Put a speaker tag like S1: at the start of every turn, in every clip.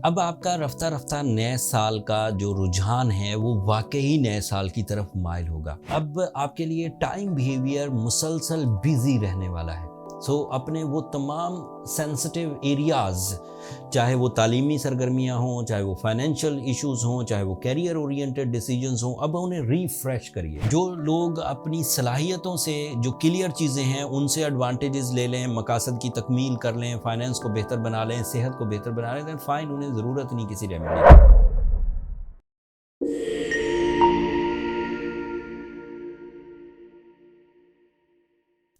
S1: अब आपका रफ्ता रफ्ता नए साल का जो रुझान है वो वाकई नए साल की तरफ माइल होगा। अब आपके लिए टाइम बिहेवियर मुसलसल बिजी रहने वाला है। अपने वो तमाम सेंसिटिव एरियाज, चाहे वो तालीमी सरगर्मियाँ हों, चाहे वो फाइनेंशियल इश्यूज हों, चाहे वो कैरियर ओरिएंटेड डिसीजंस हों, अब उन्हें रिफ्रेश करिए। जो लोग अपनी सलाहियतों से जो क्लियर चीज़ें हैं उनसे एडवांटेजेस ले लें, मकासद की तकमील कर लें, फाइनेंस को बेहतर बना लें, सेहत को बेहतर बना लें, फाइन, उन्हें ज़रूरत नहीं किसी रेमेडी की।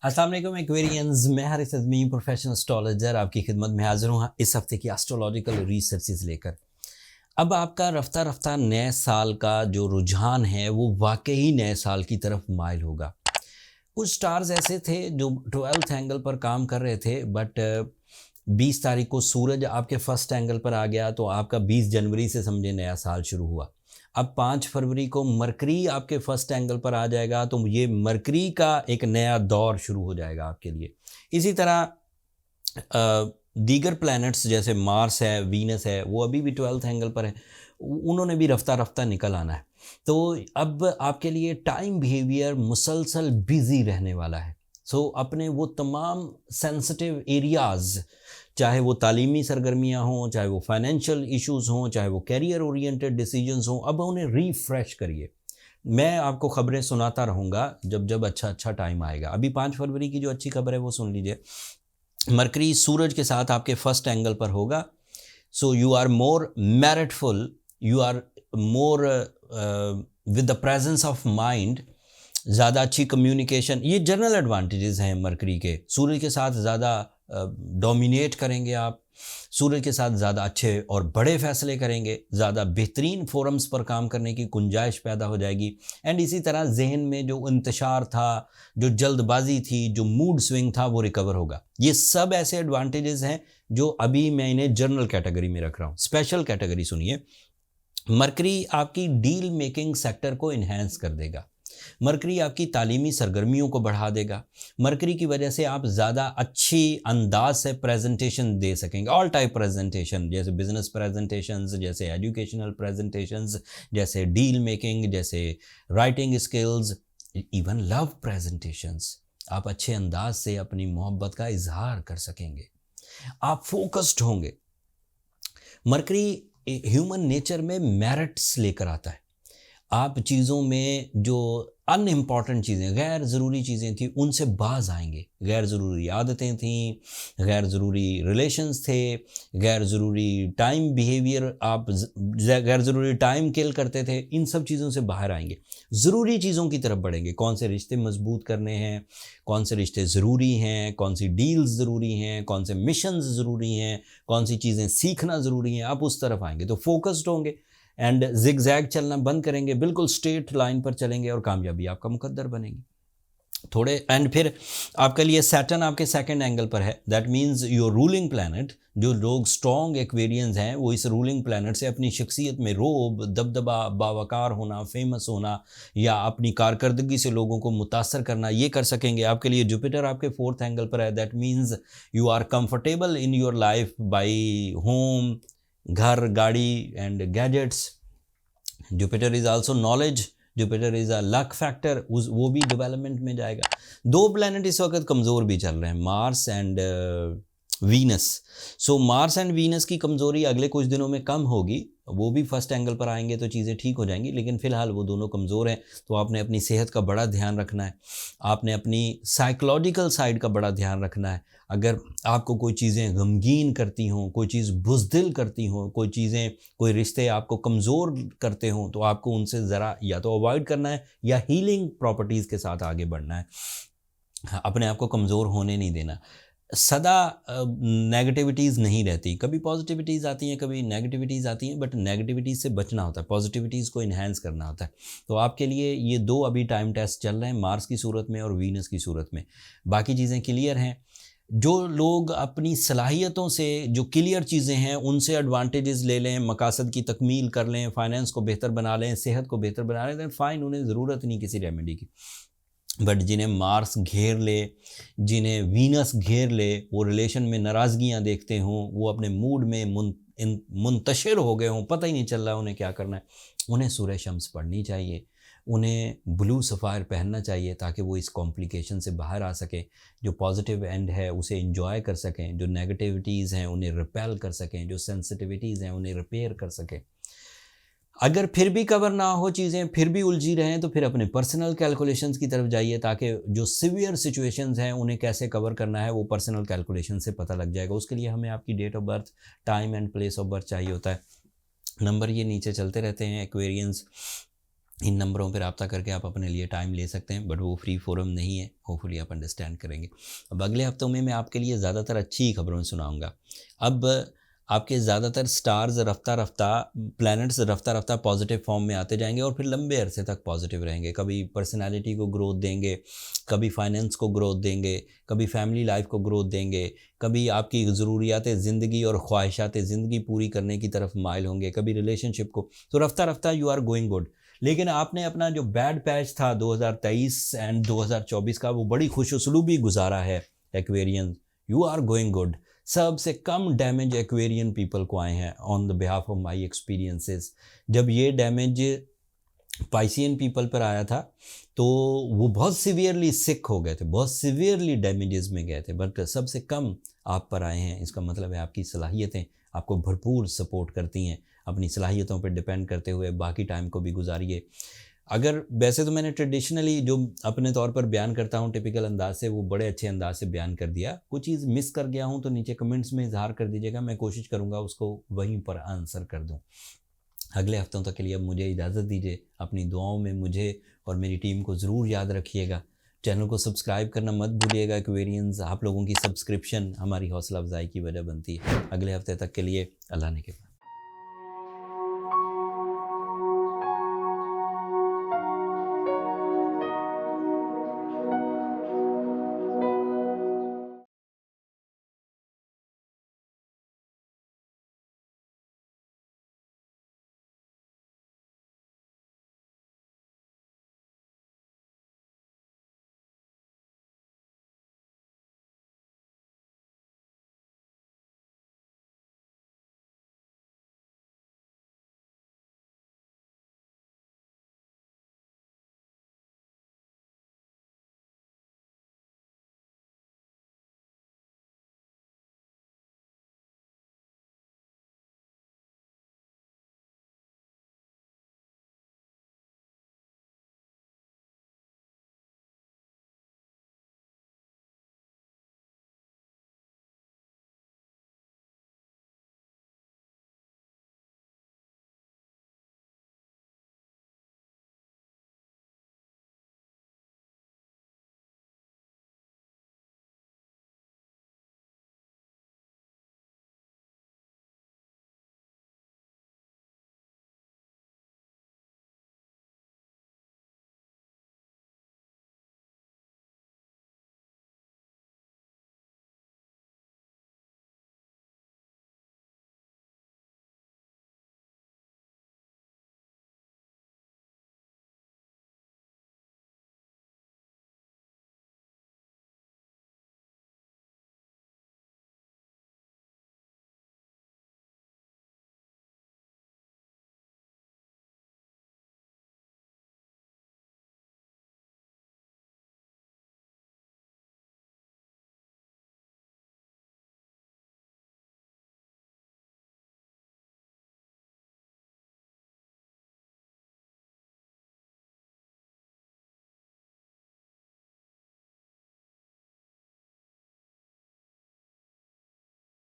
S1: अस्सलाम वालेकुम एक्वेरियंस, मैं हारिस अज़मी, प्रोफेशनल एस्ट्रोलॉजर, आपकी खिदमत में हाजिर हूँ इस हफ्ते की एस्ट्रोलॉजिकल रिसर्चेस लेकर। अब आपका रफ्ता रफ्ता नए साल का जो रुझान है वो वाकई नए साल की तरफ माइल होगा। कुछ स्टार्स ऐसे थे जो 12th एंगल पर काम कर रहे थे, बट 20 तारीख को सूरज आपके फर्स्ट एंगल पर आ गया, तो आपका 20 जनवरी से समझे नया साल शुरू हुआ। अब 5 फरवरी को मरकरी आपके फर्स्ट एंगल पर आ जाएगा, तो ये मरकरी का एक नया दौर शुरू हो जाएगा आपके लिए। इसी तरह दीगर प्लैनेट्स जैसे मार्स है, वीनस है, वो अभी भी 12th एंगल पर है, उन्होंने भी रफ्ता रफ्ता निकल आना है। तो अब आपके लिए टाइम बिहेवियर मुसलसल बिजी रहने वाला है। अपने वो तमाम सेंसिटिव एरियाज़, चाहे वो तालीमी सरगर्मियाँ हों, चाहे वो फाइनेंशियल इश्यूज़ हों, चाहे वो कैरियर ओरिएंटेड डिसीजंस हों, अब उन्हें रिफ्रेश करिए। मैं आपको ख़बरें सुनाता रहूँगा जब जब अच्छा टाइम आएगा। अभी 5 फरवरी की जो अच्छी खबर है वो सुन लीजिए। मरकरी सूरज के साथ आपके फर्स्ट एंगल पर होगा। You are more meritful, you are more with the presence of mind, ज़्यादा अच्छी कम्युनिकेशन, ये जनरल एडवांटेजेस हैं मरकरी के। सूरज के साथ ज़्यादा डोमिनेट करेंगे आप, सूरज के साथ ज़्यादा अच्छे और बड़े फैसले करेंगे, ज़्यादा बेहतरीन फोरम्स पर काम करने की गुंजाइश पैदा हो जाएगी। एंड इसी तरह जहन में जो इंतशार था, जो जल्दबाजी थी, जो मूड स्विंग था, वो रिकवर होगा। ये सब ऐसे एडवांटेजेस हैं जो अभी मैं इन्हें जनरल कैटेगरी में रख रहा हूँ। स्पेशल कैटेगरी सुनिए। मरकरी आपकी डील मेकिंग सेक्टर को इन्हेंस कर देगा। मरकरी आपकी तालीमी सरगर्मियों को बढ़ा देगा। मरकरी की वजह से आप ज़्यादा अच्छी अंदाज से प्रेजेंटेशन दे सकेंगे। ऑल टाइप प्रेजेंटेशन, जैसे बिजनेस प्रेजेंटेशंस, जैसे एजुकेशनल प्रेजेंटेशंस, जैसे डील मेकिंग, जैसे writing skills, even love presentations. आप अच्छे अंदाज से अपनी मोहब्बत का इजहार कर सकेंगे। आप फोकस्ड होंगे। मरकरी ह्यूमन नेचर में मेरिट्स लेकर आता है। आप चीज़ों में जो अनइम्पॉर्टेंट चीज़ें, गैर ज़रूरी चीज़ें थी, उनसे बाज आएंगे। गैर ज़रूरी आदतें थीं, गैर ज़रूरी रिलेशंस थे, गैर ज़रूरी टाइम बिहेवियर, आप गैर ज़रूरी टाइम किल करते थे, इन सब चीज़ों से बाहर आएंगे। ज़रूरी चीज़ों की तरफ बढ़ेंगे। कौन से रिश्ते मजबूत करने हैं, कौन से रिश्ते ज़रूरी हैं, कौन सी डील्स ज़रूरी हैं, कौन से मिशंस ज़रूरी हैं, कौन सी चीज़ें सीखना ज़रूरी हैं, आप उस तरफ आएंगे। तो फोकस्ड होंगे एंड जिगजैग चलना बंद करेंगे, बिल्कुल स्ट्रेट लाइन पर चलेंगे और कामयाबी आपका मुकद्दर बनेगी। थोड़े एंड फिर आपके लिए सैटर्न आपके सेकंड एंगल पर है। That means your ruling planet. जो लोग स्ट्रॉन्ग एक्वेरियंस हैं वो इस रूलिंग प्लैनेट से अपनी शख्सियत में रोब, दबदबा, बावकार होना, फेमस होना या अपनी कारकर्दगी से लोगों को मुतासर करना, ये कर सकेंगे। आपके लिए जुपिटर आपके फोर्थ एंगल पर है। That means you are comfortable in your life by home, घर, गाड़ी and gadgets. Jupiter is also knowledge, Jupiter is a luck factor, उस वो भी डेवलपमेंट में जाएगा। दो प्लैनेट इस वक्त कमज़ोर भी चल रहे हैं, Mars and Venus. Mars and Venus की कमज़ोरी अगले कुछ दिनों में कम होगी। वो भी फर्स्ट एंगल पर आएंगे तो चीज़ें ठीक हो जाएंगी, लेकिन फ़िलहाल वो दोनों कमज़ोर हैं। तो आपने अपनी सेहत का बड़ा ध्यान रखना है, आपने अपनी साइकोलॉजिकल साइड का बड़ा ध्यान रखना है। अगर आपको कोई चीज़ें गमगीन करती हों, कोई चीज़ बुज़दिल करती हों, कोई चीज़ें, कोई रिश्ते आपको कमज़ोर करते हों, तो आपको उनसे ज़रा या तो अवॉइड करना है या हीलिंग प्रॉपर्टीज़ के साथ आगे बढ़ना है। अपने आप को कमज़ोर होने नहीं देना। सदा नेगेटिविटीज़ नहीं रहती, कभी पॉजिटिविटीज़ आती हैं, कभी नेगेटिविटीज़ आती हैं, बट नेगेटिविटीज़ से बचना होता है, पॉजिटिविटीज़ को इन्हेंस करना होता है। तो आपके लिए ये दो अभी टाइम टेस्ट चल रहे हैं, मार्स की सूरत में और वीनस की सूरत में। बाकी चीज़ें क्लियर हैं। जो लोग अपनी सलाहियतों से जो क्लियर चीज़ें हैं उनसे एडवांटेजेस ले लें, मकासद की तकमील कर लें, फाइनेंस को बेहतर बना लें, सेहत को बेहतर बना लें, फ़ाइन, उन्हें ज़रूरत नहीं किसी रेमेडी की। बट जिन्हें मार्स घेर ले, जिन्हें वीनस घेर ले, वो रिलेशन में नाराज़गियाँ देखते हों, वो अपने मूड में मुंतशिर हो गए हों, पता ही नहीं चल रहा उन्हें क्या करना है, उन्हें सूरह शम्स पढ़नी चाहिए, उन्हें ब्लू सफ़ायर पहनना चाहिए ताकि वो इस कॉम्प्लिकेशन से बाहर आ सकें, जो पॉजिटिव एंड है उसे इंजॉय कर सकें, जो नेगेटिविटीज़ हैं उन्हें रिपेल कर सकें, जो सेंसिटिविटीज़ हैं उन्हें रिपेयर कर सकें। अगर फिर भी कवर ना हो चीज़ें, फिर भी उलझी रहें, तो फिर अपने पर्सनल कैलकुलेशंस की तरफ जाइए ताकि जो सीवियर सिचुएशंस हैं उन्हें कैसे कवर करना है वो पर्सनल कैलकुलेशन से पता लग जाएगा। उसके लिए हमें आपकी date of birth, time and place of birth चाहिए होता है। नंबर ये नीचे चलते रहते हैं एक्वेरियंस, इन नंबरों पर रब्ता करके आप अपने लिए टाइम ले सकते हैं, बट वो फ्री फोरम नहीं है, होपफुली आप अंडरस्टैंड करेंगे। अब अगले हफ्तों में मैं आपके लिए ज़्यादातर अच्छी ही खबरों सुनाऊँगा। अब आपके ज़्यादातर स्टार्स रफ्ता रफ्ता, प्लैनेट्स रफ्ता रफ्ता पॉजिटिव फॉर्म में आते जाएंगे और फिर लंबे अरसे तक पॉजिटिव रहेंगे। कभी पर्सनालिटी को ग्रोथ देंगे, कभी फाइनेंस को ग्रोथ देंगे, कभी फैमिली लाइफ को ग्रोथ देंगे, कभी आपकी ज़रूरियात ज़िंदगी और ख्वाहिशात ज़िंदगी पूरी करने की तरफ माइल होंगे, कभी रिलेशनशिप को। तो रफ्ता रफ्ता यू आर गोइंग गुड। लेकिन आपने अपना जो बैड पैच था 2023 एंड 2024 का, वो बड़ी खुशउस्लूबी गुजारा है Aquarian. You are going good. सबसे कम डैमेज एक्वेरियन पीपल को आए हैं on the behalf of my experiences. जब ये डैमेज पाइसियन पीपल पर आया था तो वो बहुत सीवियरली सिक हो गए थे, बहुत सीवियरली डैमेजेस में गए थे, बट सबसे कम आप पर आए हैं। इसका मतलब है आपकी सलाहियतें आपको भरपूर सपोर्ट करती हैं। अपनी सलाहियतों पर डिपेंड करते हुए बाकी टाइम को भी गुजारिए। अगर वैसे तो मैंने ट्रेडिशनली जो अपने तौर पर बयान करता हूँ टिपिकल अंदाज से, वो बड़े अच्छे अंदाज से बयान कर दिया। कुछ चीज़ मिस कर गया हूँ तो नीचे कमेंट्स में इजहार कर दीजिएगा, मैं कोशिश करूँगा उसको वहीं पर आंसर कर दूँ। अगले हफ्तों तक के लिए अब मुझे इजाज़त दीजिए। अपनी दुआओं में मुझे और मेरी टीम को ज़रूर याद रखिएगा। चैनल को सब्सक्राइब करना मत भूलिएगा एक्वेरियंस। आप लोगों की सब्सक्रिप्शन हमारी हौसला अफजाई की वजह बनती है। अगले हफ्ते तक के लिए अल्लाह ने के